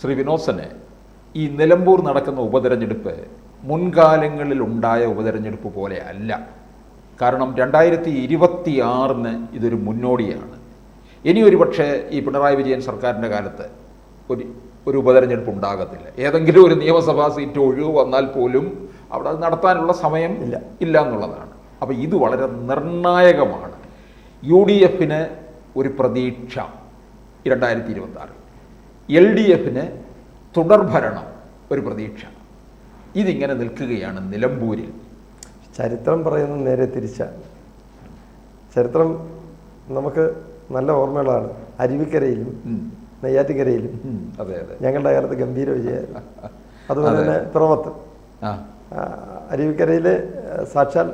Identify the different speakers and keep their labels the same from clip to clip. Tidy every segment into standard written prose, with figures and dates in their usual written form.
Speaker 1: ശ്രീ വിനോദനെ, ഈ നിലമ്പൂർ നടക്കുന്ന ഉപതെരഞ്ഞെടുപ്പ് മുൻകാലങ്ങളിൽ ഉണ്ടായ ഉപതെരഞ്ഞെടുപ്പ് പോലെ അല്ല. കാരണം 2026 ഇതൊരു മുന്നോടിയാണ്. ഇനി ഒരു പക്ഷേ ഈ പിണറായി വിജയൻ സർക്കാരിൻ്റെ കാലത്ത് ഒരു ഉപതെരഞ്ഞെടുപ്പ് ഉണ്ടാകത്തില്ല. ഏതെങ്കിലും ഒരു നിയമസഭാ സീറ്റ് ഒഴിവ് വന്നാൽ പോലും അവിടെ അത് നടത്താനുള്ള സമയം ഇല്ല എന്നുള്ളതാണ്. അപ്പോൾ ഇത് വളരെ നിർണായകമാണ്. UDFന് ഒരു പ്രതീക്ഷ 2026, LDFന് തുടർഭരണം ഒരു പ്രതീക്ഷ. ഇതിങ്ങനെ നിൽക്കുകയാണ് നിലമ്പൂരിൽ.
Speaker 2: ചരിത്രം പറയുന്നത് നേരെ തിരിച്ചാണ്. ചരിത്രം നമുക്ക് നല്ല ഓർമ്മകളാണ്. അരുവിക്കരയിലും നെയ്യാറ്റിക്കരയിലും ഞങ്ങളുടെ കാലത്ത് ഗംഭീര വിജയമായിരുന്നു. അതുപോലെ തന്നെ പിറവത്ത്. അരുവിക്കരയിൽ സാക്ഷാൽ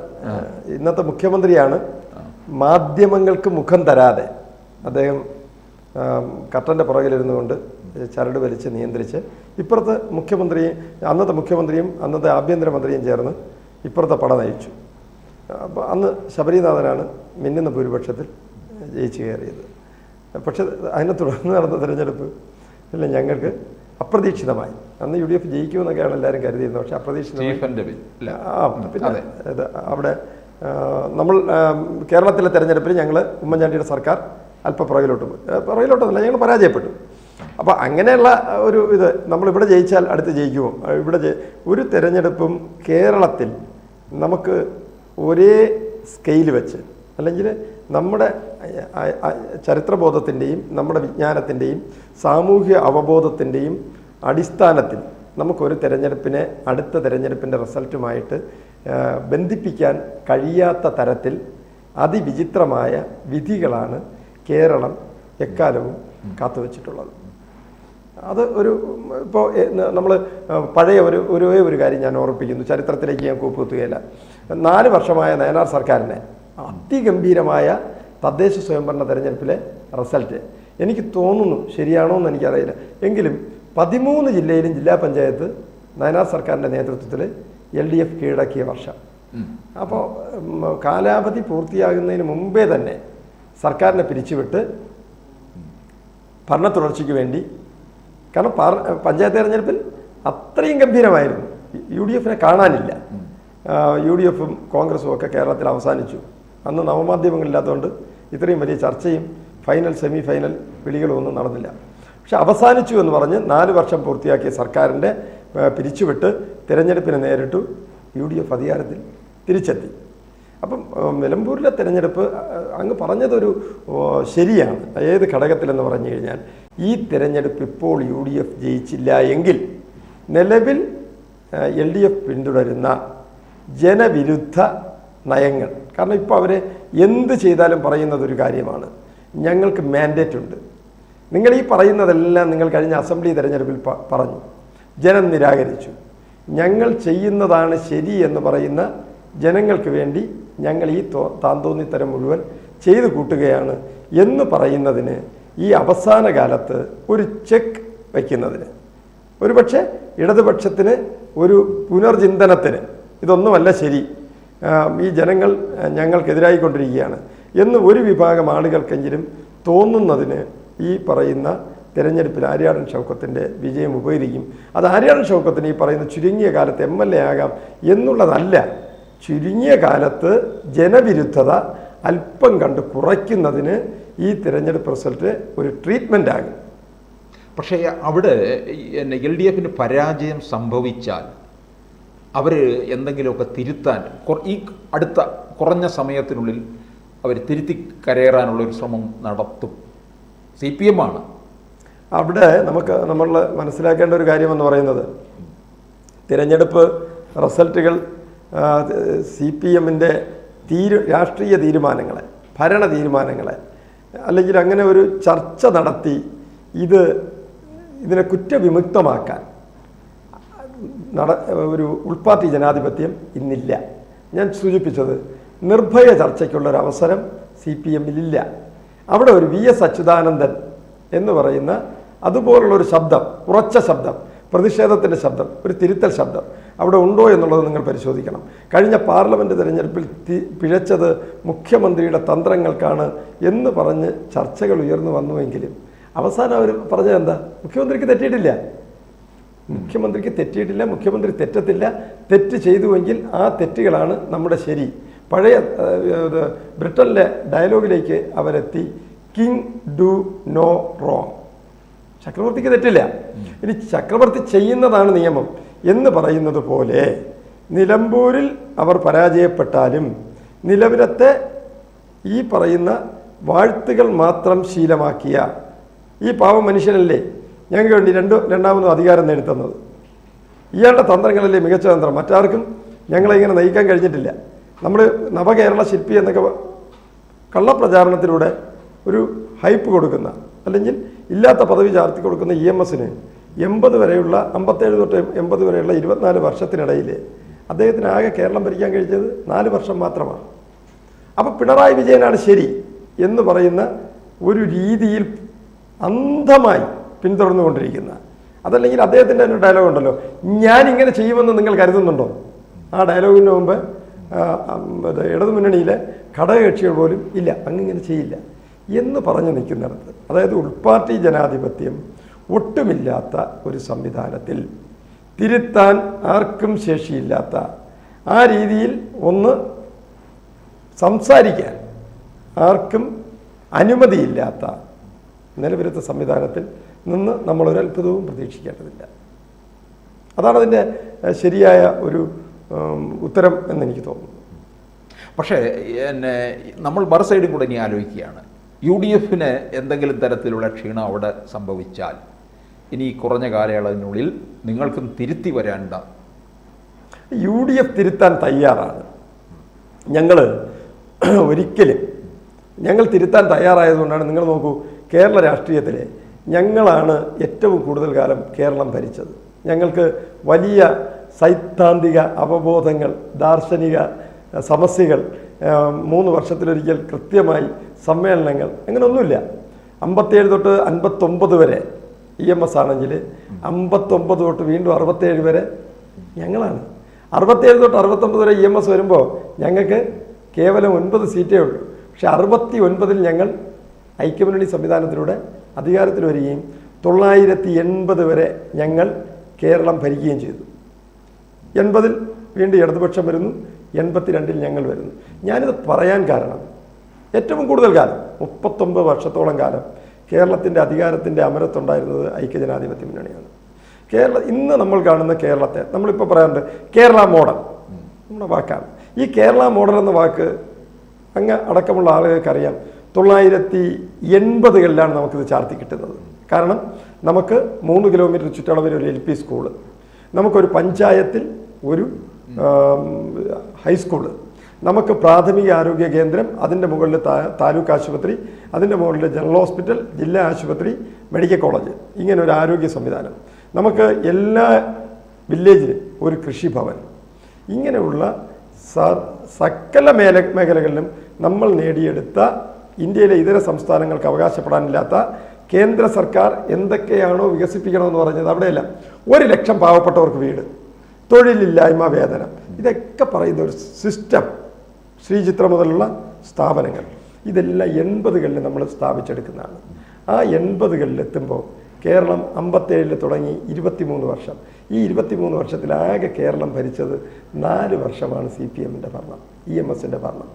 Speaker 2: ഇന്നത്തെ മുഖ്യമന്ത്രിയാണ് മാധ്യമങ്ങൾക്ക് മുഖം തരാതെ അദ്ദേഹം കട്ടൻ്റെ പുറകിലിരുന്നു കൊണ്ട് ചരട് വലിച്ച് നിയന്ത്രിച്ച് ഇപ്പുറത്തെ അന്നത്തെ മുഖ്യമന്ത്രിയും അന്നത്തെ ആഭ്യന്തരമന്ത്രിയും ചേർന്ന് ഇപ്പുറത്തെ പട നയിച്ചു. അപ്പോൾ അന്ന് ശബരിനാഥനാണ് മിന്നുന്ന ഭൂരിപക്ഷത്തിൽ ജയിച്ചു കയറിയത്. പക്ഷെ അതിനെ തുടർന്ന് നടന്ന തിരഞ്ഞെടുപ്പ് അല്ല ഞങ്ങൾക്ക് അപ്രതീക്ഷിതമായി. അന്ന് UDF ജയിക്കുമെന്നൊക്കെയാണ് എല്ലാവരും കരുതിയിരുന്നത്. പക്ഷെ അപ്രതീക്ഷിതമായി പിന്നെ അവിടെ നമ്മൾ കേരളത്തിലെ തെരഞ്ഞെടുപ്പിൽ ഞങ്ങൾ ഉമ്മൻചാണ്ടിയുടെ സർക്കാർ അല്പം പുറകിലോട്ടൊന്നുമില്ല, ഞങ്ങൾ പരാജയപ്പെട്ടു. അപ്പോൾ അങ്ങനെയുള്ള ഒരു ഇത് നമ്മളിവിടെ ജയിച്ചാൽ അടുത്ത് ജയിക്കുമോ? ഇവിടെ ഒരു തെരഞ്ഞെടുപ്പും കേരളത്തിൽ നമുക്ക് ഒരേ സ്കെയിൽ വെച്ച് അല്ലെങ്കിൽ നമ്മുടെ ചരിത്രബോധത്തിൻ്റെയും നമ്മുടെ വിജ്ഞാനത്തിൻ്റെയും സാമൂഹ്യ അവബോധത്തിൻ്റെയും അടിസ്ഥാനത്തിൽ നമുക്കൊരു തെരഞ്ഞെടുപ്പിനെ അടുത്ത തെരഞ്ഞെടുപ്പിൻ്റെ റിസൾട്ടുമായിട്ട് ബന്ധിപ്പിക്കാൻ കഴിയാത്ത തരത്തിൽ അതിവിചിത്രമായ വിധികളാണ് കേരളം എക്കാലവും കാത്തുവച്ചിട്ടുള്ളത്. അത് ഇപ്പോൾ നമ്മൾ പഴയ ഒരു കാര്യം ഞാൻ ഓർപ്പിക്കുന്നു, ചരിത്രത്തിലേക്ക് ഞാൻ കൂപ്പുകുത്തുകയില്ല. 4 വർഷമായ നയനാർ സർക്കാരിനെ അതിഗംഭീരമായ തദ്ദേശ സ്വയംഭരണ തെരഞ്ഞെടുപ്പിലെ റിസൾട്ട് എനിക്ക് തോന്നുന്നു, ശരിയാണോ എന്ന് എനിക്കറിയില്ല, എങ്കിലും 13 ജില്ലയിലും ജില്ലാ പഞ്ചായത്ത് നയനാർ സർക്കാരിൻ്റെ നേതൃത്വത്തിൽ LDF കീഴടക്കിയ വർഷം. അപ്പോൾ കാലാവധി പൂർത്തിയാകുന്നതിന് മുമ്പേ തന്നെ സർക്കാരിനെ പിരിച്ചുവിട്ട് ഭരണ തുടർച്ചയ്ക്ക് വേണ്ടി, കാരണം പഞ്ചായത്ത് തെരഞ്ഞെടുപ്പിൽ അത്രയും ഗംഭീരമായിരുന്നു, UDFനെ കാണാനില്ല. UDFും കോൺഗ്രസും ഒക്കെ കേരളത്തിൽ അവസാനിച്ചു. അന്ന് നവമാധ്യമങ്ങളില്ലാത്തതുകൊണ്ട് ഇത്രയും വലിയ ചർച്ചയും ഫൈനൽ സെമി ഫൈനൽ വിളികളും ഒന്നും നടന്നില്ല. പക്ഷെ അവസാനിച്ചു എന്ന് പറഞ്ഞ് 4 വർഷം പൂർത്തിയാക്കിയ സർക്കാരിൻ്റെ പിരിച്ചുവിട്ട് തിരഞ്ഞെടുപ്പിനെ നേരിട്ടു UDF അധികാരത്തിൽ തിരിച്ചെത്തി. അപ്പം നിലമ്പൂരിലെ തിരഞ്ഞെടുപ്പ് അങ്ങ് പറഞ്ഞതൊരു ശരിയാണ്. ഏത് ഘടകത്തിലെന്ന് പറഞ്ഞു കഴിഞ്ഞാൽ ഈ തിരഞ്ഞെടുപ്പ് ഇപ്പോൾ UDF ജയിച്ചില്ല എങ്കിൽ നിലവിൽ LDF പിന്തുടരുന്ന ജനവിരുദ്ധ നയങ്ങൾ, കാരണം ഇപ്പോൾ അവർ എന്ത് ചെയ്താലും പറയുന്നതൊരു കാര്യമാണ്, ഞങ്ങൾക്ക് മാൻഡേറ്റ് ഉണ്ട്. നിങ്ങൾ ഈ പറയുന്നതെല്ലാം നിങ്ങൾ കഴിഞ്ഞ അസംബ്ലി തിരഞ്ഞെടുപ്പിൽ പറഞ്ഞു, ജനം നിരാകരിച്ചു. ഞങ്ങൾ ചെയ്യുന്നതാണ് ശരി എന്ന് പറയുന്ന ജനങ്ങൾക്ക് വേണ്ടി ഞങ്ങൾ ഈ താന്തോന്നിത്തരം മുഴുവൻ ചെയ്തു കൂട്ടുകയാണ് എന്ന് പറയുന്നതിന്, ഈ അവസാന കാലത്ത് ഒരു ചെക്ക് വയ്ക്കുന്നതിന്, ഒരുപക്ഷെ ഇടതുപക്ഷത്തിന് ഒരു പുനർചിന്തനത്തിന് ഇതൊന്നുമല്ല ശരി, ഈ ജനങ്ങൾ ഞങ്ങൾക്കെതിരായിക്കൊണ്ടിരിക്കുകയാണ് എന്ന് ഒരു വിഭാഗം ആളുകൾക്കെങ്കിലും തോന്നുന്നതിന് ഈ പറയുന്ന തിരഞ്ഞെടുപ്പിൽ ആര്യാടൻ ഷൗക്കത്തിൻ്റെ വിജയം ഉപകരിക്കും. അത് ആര്യാടൻ ഷൗക്കത്തിന് ഈ പറയുന്ന ചുരുങ്ങിയ കാലത്ത് MLA ആകാം എന്നുള്ളതല്ല, ചുരുങ്ങിയ കാലത്ത് ജനവിരുദ്ധത അല്പം കണ്ട് കുറയ്ക്കുന്നതിന് ഈ തിരഞ്ഞെടുപ്പ് റിസൾട്ട് ഒരു ട്രീറ്റ്മെൻ്റ് ആകും.
Speaker 1: പക്ഷേ അവിടെ LDFന് പരാജയം സംഭവിച്ചാൽ അവർ എന്തെങ്കിലുമൊക്കെ തിരുത്താൻ ഈ അടുത്ത കുറഞ്ഞ സമയത്തിനുള്ളിൽ അവർ തിരുത്തി കരയറാനുള്ളൊരു ശ്രമം നടത്തും. CPM ആണ്
Speaker 2: അവിടെ നമ്മൾ മനസ്സിലാക്കേണ്ട ഒരു കാര്യമെന്ന് പറയുന്നത്, തിരഞ്ഞെടുപ്പ് റിസൾട്ടുകൾ CPMൻ്റെ രാഷ്ട്രീയ തീരുമാനങ്ങളെ, ഭരണ തീരുമാനങ്ങളെ, അല്ലെങ്കിൽ അങ്ങനെ ഒരു ചർച്ച നടത്തി ഇതിനെ കുറ്റവിമുക്തമാക്കാൻ ഒരു ഉൾപാർട്ടി ജനാധിപത്യം ഇന്നില്ല. ഞാൻ സൂചിപ്പിച്ചത് നിർഭയ ചർച്ചയ്ക്കുള്ളൊരവസരം CPMലില്ല. അവിടെ ഒരു VS അച്യുതാനന്ദൻ എന്ന് പറയുന്ന അതുപോലുള്ളൊരു ശബ്ദം, ഉറച്ച ശബ്ദം, പ്രതിഷേധത്തിൻ്റെ ശബ്ദം, ഒരു തിരുത്തൽ ശബ്ദം അവിടെ ഉണ്ടോ എന്നുള്ളത് നിങ്ങൾ പരിശോധിക്കണം. കഴിഞ്ഞ പാർലമെൻറ്റ് തിരഞ്ഞെടുപ്പിൽ പിഴച്ചത് മുഖ്യമന്ത്രിയുടെ തന്ത്രങ്ങൾക്കാണ് എന്ന് പറഞ്ഞ് ചർച്ചകൾ ഉയർന്നു വന്നുവെങ്കിലും അവസാനം അവർ പറഞ്ഞത് എന്താ? മുഖ്യമന്ത്രിക്ക് തെറ്റിയിട്ടില്ല, മുഖ്യമന്ത്രിക്ക് തെറ്റിയിട്ടില്ല, മുഖ്യമന്ത്രി തെറ്റത്തില്ല, തെറ്റ് ചെയ്തുവെങ്കിൽ ആ തെറ്റുകളാണ് നമ്മുടെ ശരി. പഴയ ബ്രിട്ടനിലെ ഡയലോഗിലേക്ക് അവരെത്തി, കിങ് ഡു നോ റോങ്. ചക്രവർത്തിക്ക് തെറ്റില്ല, ഇനി ചക്രവർത്തി ചെയ്യുന്നതാണ് നിയമം എന്ന് പറയുന്നത് പോലെ നിലമ്പൂരിൽ അവർ പരാജയപ്പെട്ടാലും നിലവിലത്തെ ഈ പറയുന്ന വാഴ്ത്തുകൾ മാത്രം ശീലമാക്കിയ ഈ പാവം മനുഷ്യനല്ലേ ഞങ്ങൾക്ക് വേണ്ടി രണ്ടാമതും അധികാരം നേടിത്തന്നത്. ഇയാളുടെ തന്ത്രങ്ങളല്ലേ മികച്ച തന്ത്രം. മറ്റാർക്കും ഞങ്ങളെ ഇങ്ങനെ നയിക്കാൻ കഴിഞ്ഞിട്ടില്ല. നമ്മൾ നവകേരള ശില്പി എന്നൊക്കെ കള്ളപ്രചാരണത്തിലൂടെ ഒരു ഹൈപ്പ് കൊടുക്കുന്ന, അല്ലെങ്കിൽ ഇല്ലാത്ത പദവി ചാർത്തി കൊടുക്കുന്ന EMSന് 80 വരെയുള്ള 57 തൊട്ട് 80 വരെയുള്ള 24 വർഷത്തിനിടയിൽ അദ്ദേഹത്തിന് ആകെ കേരളം ഭരിക്കാൻ കഴിഞ്ഞത് 4 വർഷം മാത്രമാണ്. അപ്പോൾ പിണറായി വിജയനാണ് ശരി എന്ന് പറയുന്ന ഒരു രീതിയിൽ അന്ധമായി പിന്തുടർന്നുകൊണ്ടിരിക്കുന്ന, അതല്ലെങ്കിൽ അദ്ദേഹത്തിൻ്റെ ഒരു ഡയലോഗ് ഉണ്ടല്ലോ, ഞാനിങ്ങനെ ചെയ്യുമെന്ന് നിങ്ങൾ കരുതുന്നുണ്ടോ? ആ ഡയലോഗിന് മുമ്പ് ഇടതുമുന്നണിയിലെ ഘടകകക്ഷികൾ പോലും ഇല്ല, അങ്ങിങ്ങനെ ചെയ്യില്ല എന്ന് പറഞ്ഞു നിൽക്കുന്നിടത്ത്, അതായത് ഉൾപാർട്ടി ജനാധിപത്യം ഒട്ടുമില്ലാത്ത ഒരു സംവിധാനത്തിൽ തിരുത്താൻ ആർക്കും ശേഷിയില്ലാത്ത, ആ രീതിയിൽ ഒന്ന് സംസാരിക്കാൻ ആർക്കും അനുമതിയില്ലാത്ത നിലവിലത്തെ സംവിധാനത്തിൽ നിന്ന് നമ്മളൊരത്ഭുതവും പ്രതീക്ഷിക്കേണ്ടതില്ല. അതാണ് അതിൻ്റെ ശരിയായ ഒരു ഉത്തരം എന്നെനിക്ക് തോന്നുന്നു.
Speaker 1: പക്ഷേ നമ്മൾ മറു സൈഡിൽ കൂടെ ഇനി ആലോചിക്കുകയാണ്, UDFന് എന്തെങ്കിലും തരത്തിലുള്ള ക്ഷീണം അവിടെ സംഭവിച്ചാൽ ഇനി കുറഞ്ഞ കാലയളവിനുള്ളിൽ നിങ്ങൾക്കും തിരുത്തി വരേണ്ട.
Speaker 2: UDF തിരുത്താൻ തയ്യാറാണ്. ഞങ്ങൾ തിരുത്താൻ തയ്യാറായതുകൊണ്ടാണ്. നിങ്ങൾ നോക്കൂ, കേരള രാഷ്ട്രീയത്തിലെ ഞങ്ങളാണ് ഏറ്റവും കൂടുതൽ കാലം കേരളം ഭരിച്ചത്. ഞങ്ങൾക്ക് വലിയ സൈദ്ധാന്തിക അവബോധങ്ങൾ, ദാർശനിക സമസ്യകൾ, 3 വർഷത്തിലൊരിക്കൽ കൃത്യമായി സമ്മേളനങ്ങൾ, അങ്ങനെയൊന്നുമില്ല. 57 തൊട്ട് 59 വരെ EMS ആണെങ്കിൽ 59 തൊട്ട് വീണ്ടും 67 വരെ ഞങ്ങളാണ്. 67 തൊട്ട് 69 വരെ EMS വരുമ്പോൾ ഞങ്ങൾക്ക് കേവലം 9 സീറ്റേ ഉള്ളൂ. പക്ഷെ 69-ൽ ഞങ്ങൾ ഐക്യമുന്നണി സംവിധാനത്തിലൂടെ അധികാരത്തിൽ വരികയും 980 വരെ ഞങ്ങൾ കേരളം ഭരിക്കുകയും ചെയ്തു. 80-ൽ വീണ്ടും ഇടതുപക്ഷം വരുന്നു, 82-ൽ ഞങ്ങൾ വരുന്നു. ഞാനിത് പറയാൻ കാരണം, ഏറ്റവും കൂടുതൽ കാലം 39 വർഷത്തോളം കാലം കേരളത്തിൻ്റെ അധികാരത്തിൻ്റെ അമരത്തുണ്ടായിരുന്നത് ഐക്യജനാധിപത്യ മുന്നണിയാണ്. ഇന്ന് നമ്മൾ കാണുന്ന കേരളത്തെ നമ്മളിപ്പോൾ പറയാറുണ്ട് കേരള മോഡൽ, നമ്മുടെ വാക്കാണ്. ഈ കേരള മോഡൽ എന്ന വാക്ക് അങ്ങ് അടക്കമുള്ള ആളുകൾക്കറിയാം 980-കളിലാണ് നമുക്കിത് ചാർത്തി കിട്ടുന്നത്. കാരണം നമുക്ക് 3 കിലോമീറ്റർ ചുറ്റളവിൽ ഒരു LP സ്കൂള്, നമുക്കൊരു പഞ്ചായത്തിൽ ഒരു ഹൈസ്കൂള്, നമുക്ക് പ്രാഥമിക ആരോഗ്യ കേന്ദ്രം, അതിൻ്റെ മുകളിൽ താലൂക്ക് ആശുപത്രി, അതിൻ്റെ മുകളിൽ ജനറൽ ഹോസ്പിറ്റൽ, ജില്ലാ ആശുപത്രി, മെഡിക്കൽ കോളേജ്, ഇങ്ങനെ ഒരു ആരോഗ്യ സംവിധാനം, നമുക്ക് എല്ലാ വില്ലേജിലും ഒരു കൃഷിഭവൻ, ഇങ്ങനെയുള്ള സകല മേഖലകളിലും നമ്മൾ നേടിയെടുത്ത ഇന്ത്യയിലെ ഇതര സംസ്ഥാനങ്ങൾക്ക് അവകാശപ്പെടാനില്ലാത്ത കേന്ദ്ര സർക്കാർ എന്തൊക്കെയാണോ വികസിപ്പിക്കണമെന്ന് പറഞ്ഞത് അവിടെയെല്ലാം 1 ലക്ഷം പാവപ്പെട്ടവർക്ക് വീട്, തൊഴിലില്ലായ്മ വേതനം, ഇതൊക്കെ പറയുന്ന ഒരു സിസ്റ്റം, ശ്രീചിത്ര മുതലുള്ള സ്ഥാപനങ്ങൾ, ഇതെല്ലാം 80-കളിൽ നമ്മൾ സ്ഥാപിച്ചെടുക്കുന്നതാണ്. ആ 80-കളിലെത്തുമ്പോൾ കേരളം 57-ൽ തുടങ്ങി 23 വർഷം. ഈ 23 വർഷത്തിലാകെ കേരളം ഭരിച്ചത് 4 വർഷമാണ് CPMൻ്റെ ഭരണം, EMSൻ്റെ ഭരണം.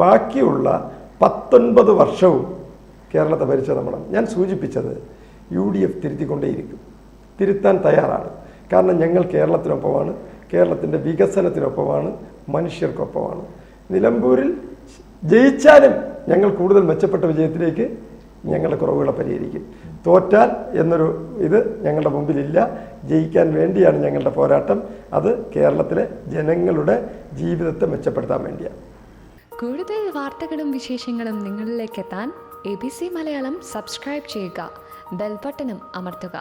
Speaker 2: ബാക്കിയുള്ള 19 വർഷവും കേരളത്തെ ഭരിച്ച നമ്മളാണ്. ഞാൻ സൂചിപ്പിച്ചത് UDF തിരുത്തിക്കൊണ്ടേയിരിക്കും, തിരുത്താൻ തയ്യാറാണ്. കാരണം ഞങ്ങൾ കേരളത്തിനൊപ്പമാണ്, കേരളത്തിൻ്റെ വികസനത്തിനൊപ്പമാണ്, മനുഷ്യർക്കൊപ്പമാണ്. നിലമ്പൂരിൽ ജയിച്ചാലും ഞങ്ങൾ കൂടുതൽ മെച്ചപ്പെട്ട വിജയത്തിലേക്ക് ഞങ്ങളുടെ കുറവുകളെ പരിഹരിക്കും. തോറ്റാൽ എന്നൊരു ഇത് ഞങ്ങളുടെ മുമ്പിലില്ല. ജയിക്കാൻ വേണ്ടിയാണ് ഞങ്ങളുടെ പോരാട്ടം. അത് കേരളത്തിലെ ജനങ്ങളുടെ ജീവിതത്തെ മെച്ചപ്പെടുത്താൻ വേണ്ടിയാണ്.
Speaker 3: കൂടുതൽ വാർത്തകളും വിശേഷങ്ങളും നിങ്ങളിലേക്ക് എത്താൻ ABC മലയാളം സബ്സ്ക്രൈബ് ചെയ്യുക, ബെൽ ബട്ടണും അമർത്തുക.